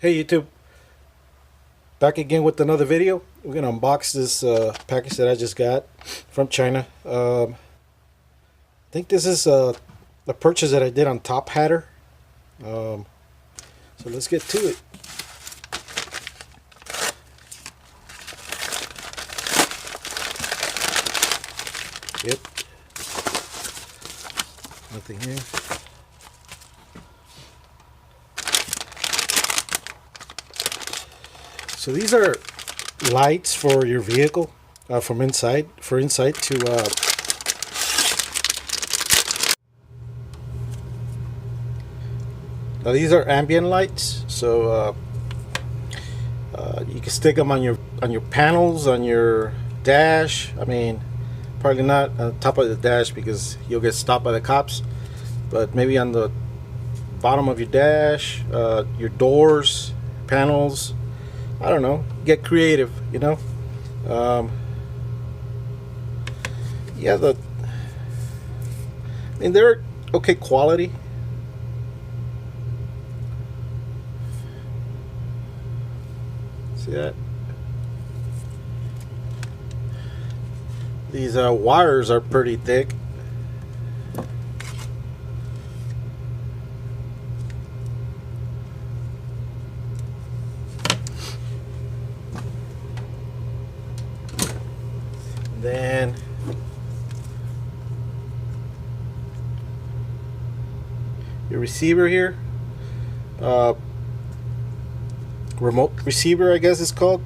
Hey YouTube, back again with another video. We're gonna unbox this package that I just got from China. I think this is a purchase that I did on Top Hatter. Um, so let's get to it. Yep, nothing here. So these are lights for your vehicle, from inside, for inside to now these are ambient lights, so you can stick them on your panels, on your dash. I mean, probably not on top of the dash because you'll get stopped by the cops, but maybe on the bottom of your dash, your doors, panels. I don't know. Get creative, you know. Yeah, I mean, they're okay quality. See that? These wires are pretty thick. Then your receiver here, remote receiver, I guess it's called.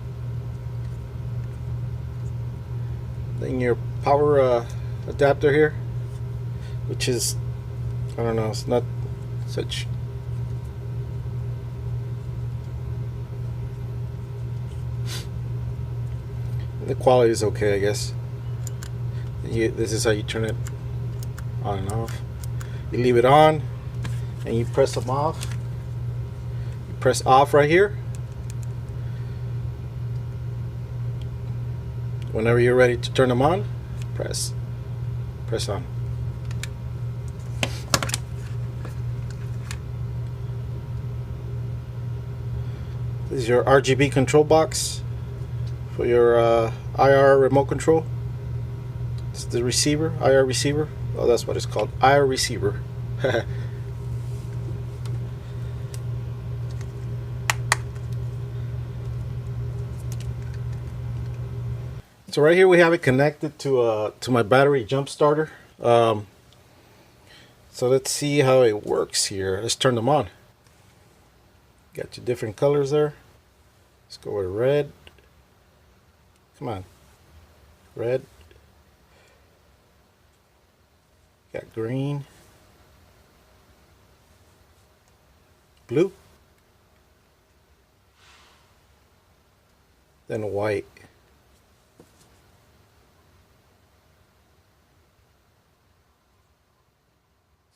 Then your power adapter here, which is, I don't know, it's not such. The quality is okay, I guess. This is how you turn it on and off. You leave it on and you press them off. You press off right here. Whenever you're ready to turn them on, press on. This is your RGB control box for your IR remote control. It's the receiver, IR receiver. Oh, that's what it's called, IR receiver. So right here we have it connected to my battery jump starter. So let's see how it works here. Let's turn them on. Got your different colors there. Let's go with red. Come on, red. Got green, blue, then white.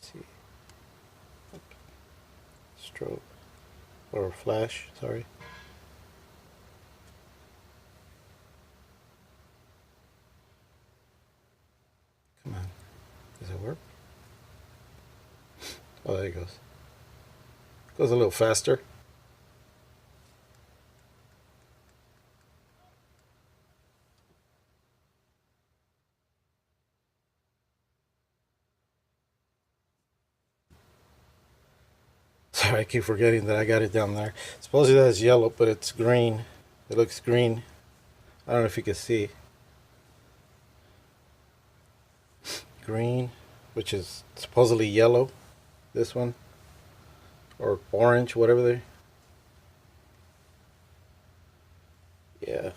Let's see, strobe or flash, sorry. Come on, does it work? Oh, there it goes. Goes a little faster. Sorry, I keep forgetting that I got it down there. Supposedly that's yellow, but it's green. It looks green. I don't know if you can see. Green, which is supposedly yellow. This one, or orange, whatever they. Yeah,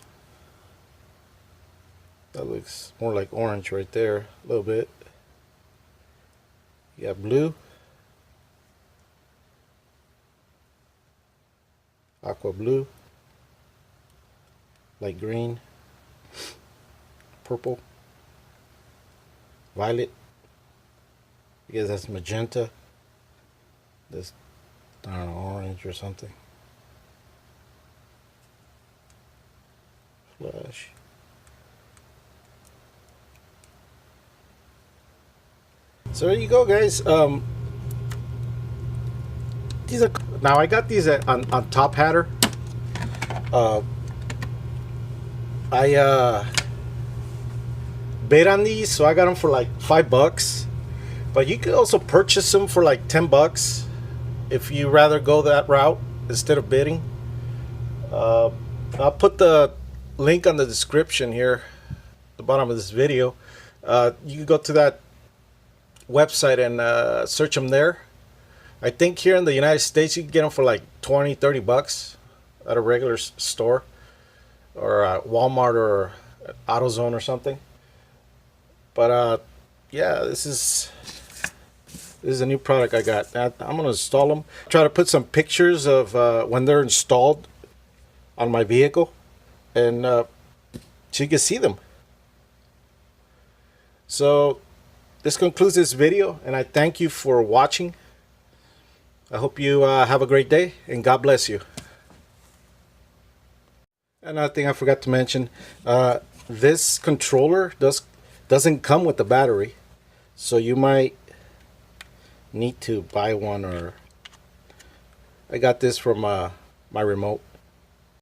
that looks more like orange right there, a little bit. You got blue, aqua blue, light green, purple, violet. I guess that's magenta. This, I don't know, orange or something. Flash. So there you go, guys. These are Now I got these on Top Hatter. I bid on these, so I got them for like $5. But you could also purchase them for like $10 if you rather go that route instead of bidding. I'll put the link on the description here, the bottom of this video. You can go to that website and search them there. I think here in the United States you can get them for like $20-30 at a regular store, or Walmart or AutoZone or something. But yeah, this is a new product I got. I'm gonna install them. Try to put some pictures of when they're installed on my vehicle, and so you can see them. So this concludes this video, and I thank you for watching. I hope you have a great day, and God bless you. Another thing I forgot to mention, this controller doesn't come with the battery, so you might need to buy one, or I got this from my remote.